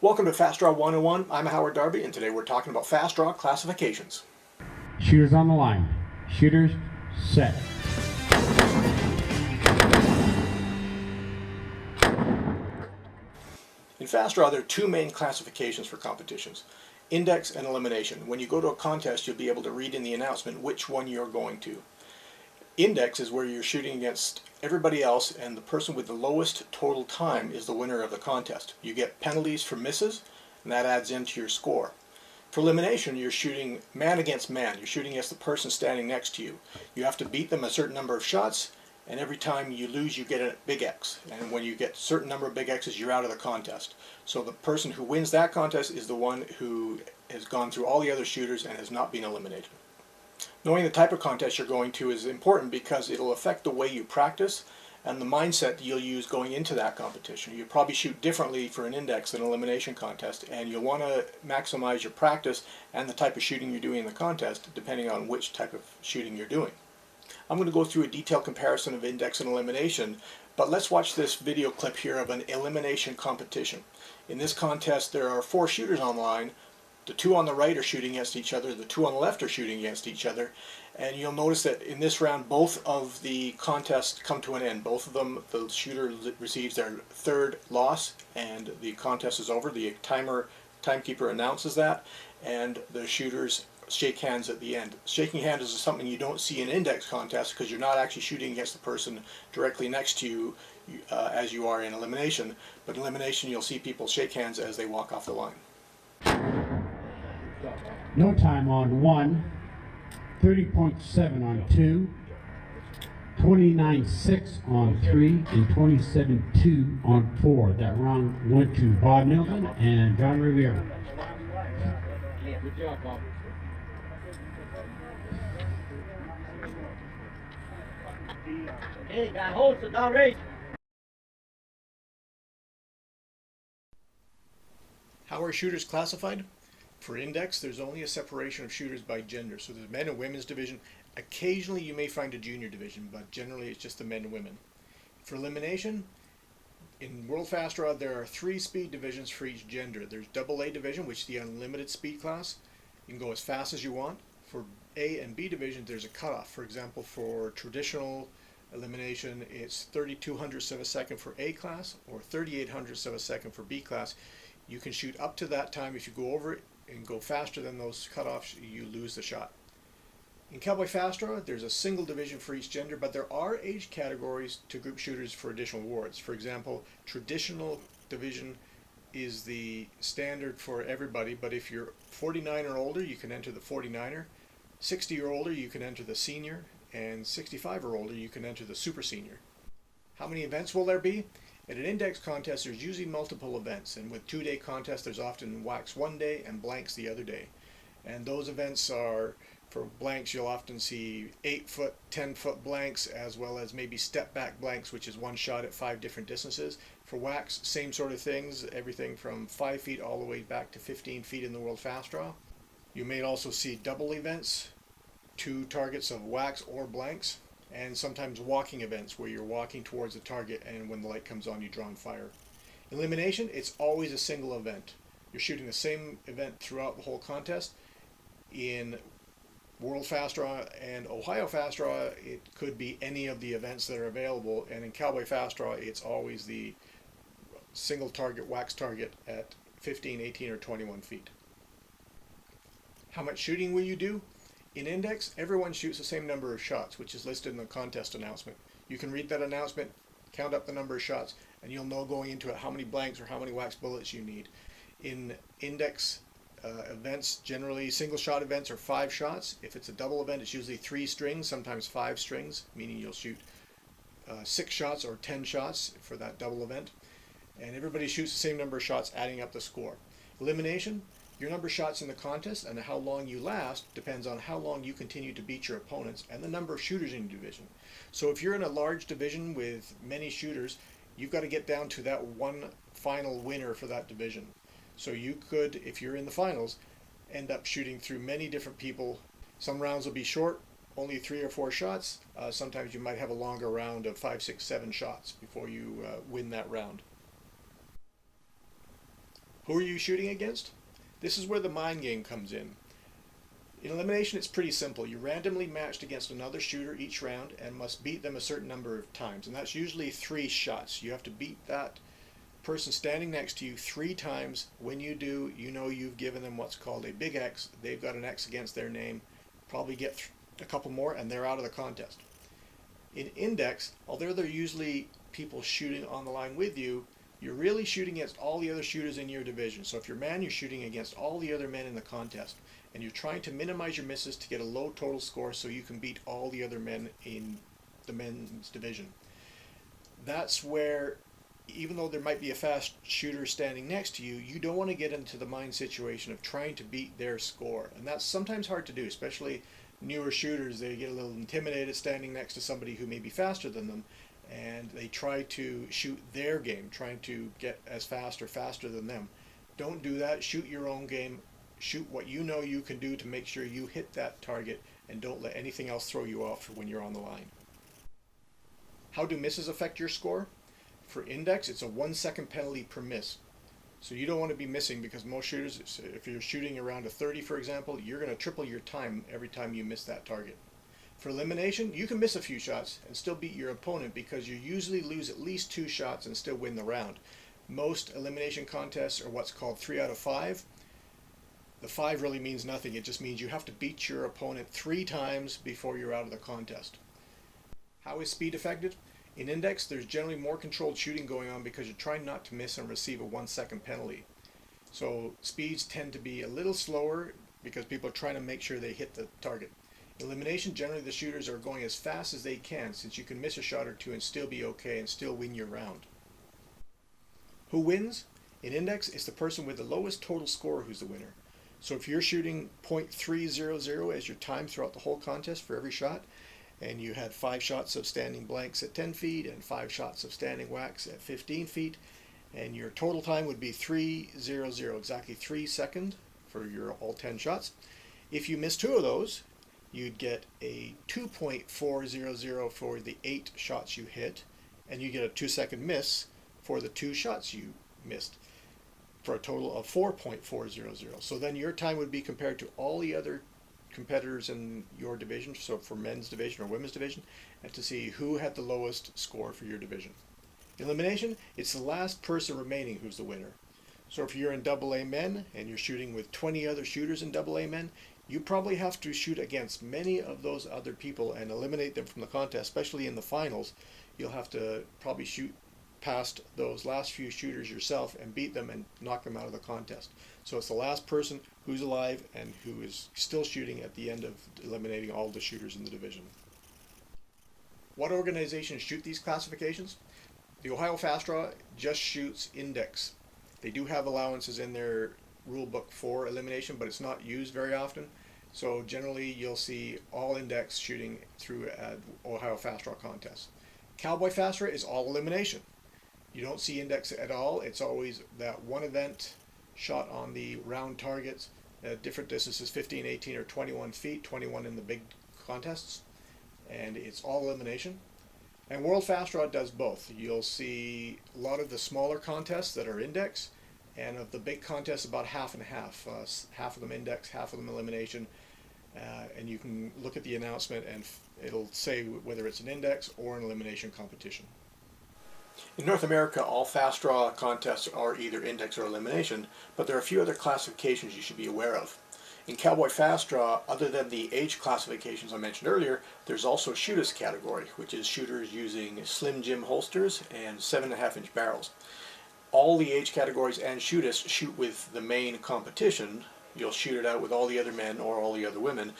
Welcome to Fast Draw 101. I'm Howard Darby, and today we're talking about fast draw classifications. Shooters on the line. Shooters set. In fast draw, there are two main classifications for competitions: index and elimination. When you go to a contest, you'll be able to read in the announcement which one you're going to. Index is where you're shooting against everybody else, and the person with the lowest total time is the winner of the contest. You get penalties for misses, and that adds into your score. For elimination, you're shooting man against man. You're shooting against the person standing next to you. You have to beat them a certain number of shots, and every time you lose, you get a big X. And when you get a certain number of big X's, you're out of the contest. So the person who wins that contest is the one who has gone through all the other shooters and has not been eliminated. Knowing the type of contest you're going to is important because it'll affect the way you practice and the mindset you'll use going into that competition. You'll probably shoot differently for an index than an elimination contest, and you'll want to maximize your practice and the type of shooting you're doing in the contest depending on which type of shooting you're doing. I'm going to go through a detailed comparison of index and elimination, but let's watch this video clip here of an elimination competition. In this contest there are 4 shooters on the line. The 2 on the right are shooting against each other, the 2 on the left are shooting against each other, and you'll notice that in this round both of the contests come to an end. Both of them, the shooter receives their 3rd loss and the contest is over. The timekeeper announces that, and the shooters shake hands at the end. Shaking hands is something you don't see in index contests because you're not actually shooting against the person directly next to you as you are in elimination, but in elimination you'll see people shake hands as they walk off the line. No time on 1, 30.7 on 2, 29.6 on 3, and 27.2 on 4. That round went to Bob Milton and John Rivera. Good job, Bob. Hey, got hold, so down range. How are shooters classified? For index, there's only a separation of shooters by gender. So there's men and women's division. Occasionally you may find a junior division, but generally it's just the men and women. For elimination, in World Fast Draw there are 3 speed divisions for each gender. There's AA division, which is the unlimited speed class. You can go as fast as you want. For A and B divisions there's a cutoff. For example, for traditional elimination it's 32 hundredths of a second for A class or 38 hundredths of a second for B class. You can shoot up to that time. If you go over it and go faster than those cutoffs, you lose the shot. In Cowboy Fast Draw, there's a single division for each gender, but there are age categories to group shooters for additional awards. For example, traditional division is the standard for everybody, but if you're 49 or older, you can enter the 49er. 60 or older, you can enter the senior, and 65 or older, you can enter the super senior. How many events will there be? At an index contest, there's usually multiple events, and with 2-day contests, there's often wax one day and blanks the other day. And those events are, for blanks, you'll often see 8-foot, 10-foot blanks, as well as maybe step-back blanks, which is one shot at 5 different distances. For wax, same sort of things, everything from 5 feet all the way back to 15 feet in the World Fast Draw. You may also see double events, 2 targets of wax or blanks, and sometimes walking events where you're walking towards the target and when the light comes on you draw and fire. Elimination, it's always a single event. You're shooting the same event throughout the whole contest. In World Fast Draw and Ohio Fast Draw, it could be any of the events that are available, and in Cowboy Fast Draw it's always the single target wax target at 15, 18, or 21 feet. How much shooting will you do? In index, everyone shoots the same number of shots, which is listed in the contest announcement. You can read that announcement, count up the number of shots, and you'll know going into it how many blanks or how many wax bullets you need. In index events, generally single shot events are 5 shots. If it's a double event, it's usually 3 strings, sometimes 5 strings, meaning you'll shoot 6 shots or 10 shots for that double event. And everybody shoots the same number of shots, adding up the score. Elimination, your number of shots in the contest and how long you last depends on how long you continue to beat your opponents and the number of shooters in your division. So if you're in a large division with many shooters, you've got to get down to that one final winner for that division. So you could, if you're in the finals, end up shooting through many different people. Some rounds will be short, only 3 or 4 shots. Sometimes you might have a longer round of 5, 6, 7 shots before you win that round. Who are you shooting against? This is where the mind game comes in. In elimination, it's pretty simple. You're randomly matched against another shooter each round and must beat them a certain number of times, and that's usually 3 shots. You have to beat that person standing next to you 3 times. When you do, you know you've given them what's called a big X. They've got an X against their name. Probably get a couple more and they're out of the contest. In Index, although they're usually people shooting on the line with you, you're really shooting against all the other shooters in your division. So if you're man, you're shooting against all the other men in the contest, and you're trying to minimize your misses to get a low total score so you can beat all the other men in the men's division. That's where, even though there might be a fast shooter standing next to you, you don't want to get into the mind situation of trying to beat their score. And that's sometimes hard to do, especially newer shooters. They get a little intimidated standing next to somebody who may be faster than them, and they try to shoot their game, trying to get as fast or faster than them. Don't do that. Shoot your own game. Shoot what you know you can do to make sure you hit that target, and don't let anything else throw you off when you're on the line. How do misses affect your score? For Index, it's a 1-second penalty per miss. So you don't want to be missing, because most shooters, if you're shooting around a 30 for example, you're going to triple your time every time you miss that target. For elimination, you can miss a few shots and still beat your opponent, because you usually lose at least 2 shots and still win the round. Most elimination contests are what's called 3 out of 5. The 5 really means nothing. It just means you have to beat your opponent 3 times before you're out of the contest. How is speed affected? In Index, there's generally more controlled shooting going on because you're trying not to miss and receive a 1-second penalty. So speeds tend to be a little slower because people are trying to make sure they hit the target. Elimination, generally the shooters are going as fast as they can, since you can miss a shot or 2 and still be okay and still win your round. Who wins? In Index, it's the person with the lowest total score who's the winner. So if you're shooting .300 as your time throughout the whole contest for every shot, and you had 5 shots of standing blanks at 10 feet and 5 shots of standing whacks at 15 feet, and your total time would be 3:00, exactly 3 seconds for your all 10 shots. If you miss 2 of those, you'd get a 2.400 for the 8 shots you hit, and you get a 2-second miss for the 2 shots you missed, for a total of 4.400. So then your time would be compared to all the other competitors in your division, so for men's division or women's division, and to see who had the lowest score for your division. Elimination, it's the last person remaining who's the winner. So if you're in AA men and you're shooting with 20 other shooters in AA men, you probably have to shoot against many of those other people and eliminate them from the contest, especially in the finals. You'll have to probably shoot past those last few shooters yourself and beat them and knock them out of the contest. So it's the last person who's alive and who is still shooting at the end of eliminating all the shooters in the division. What organizations shoot these classifications? The Ohio Fast Draw just shoots Index. They do have allowances in their rule book for elimination, but it's not used very often. So generally you'll see all Index shooting through Ohio Fast Draw contests. Cowboy Fast Draw is all elimination. You don't see Index at all. It's always that one event shot on the round targets, different distances, 15, 18, or 21 feet, 21 in the big contests, and it's all elimination. And World Fast Draw does both. You'll see a lot of the smaller contests that are Index, and of the big contests about half and half. Half of them Index, half of them elimination, and you can look at the announcement and it'll say whether it's an Index or an elimination competition. In North America, all fast draw contests are either Index or elimination, but there are a few other classifications you should be aware of. In Cowboy Fast Draw, other than the age classifications I mentioned earlier, there's also a shooters category, which is shooters using Slim Jim holsters and 7.5-inch barrels. All the age categories and shooters shoot with the main competition. You'll shoot it out with all the other men or all the other women.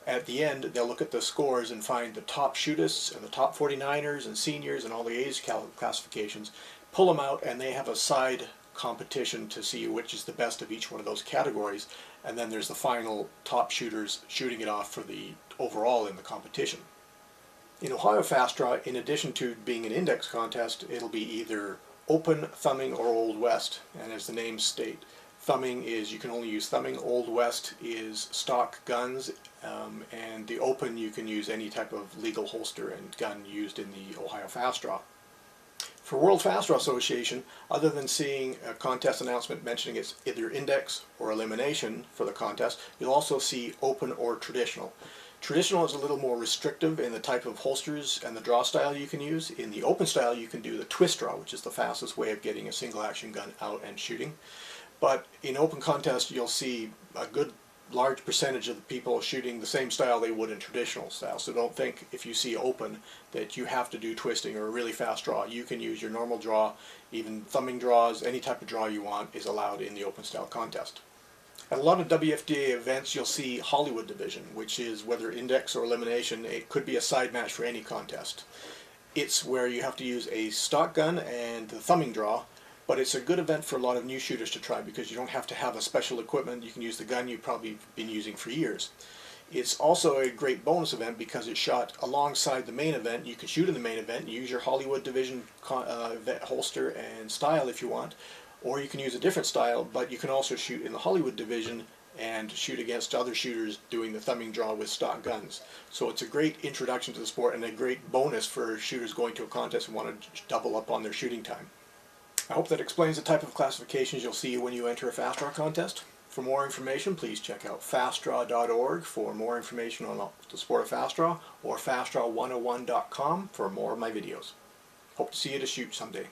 At the end, they'll look at the scores and find the top shooters and the top 49ers and seniors and all the age classifications, pull them out, and they have a side competition to see which is the best of each one of those categories. And then there's the final top shooters shooting it off for the overall in the competition. In Ohio Fast Draw, in addition to being an Index contest, it'll be either open, thumbing, or Old West. And as the names state, thumbing is you can only use thumbing, Old West is stock guns, and the open you can use any type of legal holster and gun used in the Ohio Fast Draw. For World Fast Draw Association, other than seeing a contest announcement mentioning it's either index or elimination for the contest, you'll also see open or traditional. Traditional is a little more restrictive in the type of holsters and the draw style you can use. In the open style you can do the twist draw, which is the fastest way of getting a single action gun out and shooting. But in open contest you'll see a good large percentage of the people shooting the same style they would in traditional style. So don't think if you see open that you have to do twisting or a really fast draw. You can use your normal draw, even thumbing draws, any type of draw you want is allowed in the open style contest. At a lot of WFDA events you'll see Hollywood division, which is whether index or elimination. It could be a side match for any contest. It's where you have to use a stock gun and the thumbing draw. But it's a good event for a lot of new shooters to try because you don't have to have a special equipment. You can use the gun you've probably been using for years. It's also a great bonus event because it's shot alongside the main event. You can shoot in the main event and use your Hollywood division holster and style if you want. Or you can use a different style, but you can also shoot in the Hollywood division and shoot against other shooters doing the thumbing draw with stock guns. So it's a great introduction to the sport and a great bonus for shooters going to a contest and want to double up on their shooting time. I hope that explains the type of classifications you'll see when you enter a fast draw contest. For more information, please check out fastdraw.org for more information on the sport of fast draw, or fastdraw101.com for more of my videos. Hope to see you to shoot someday.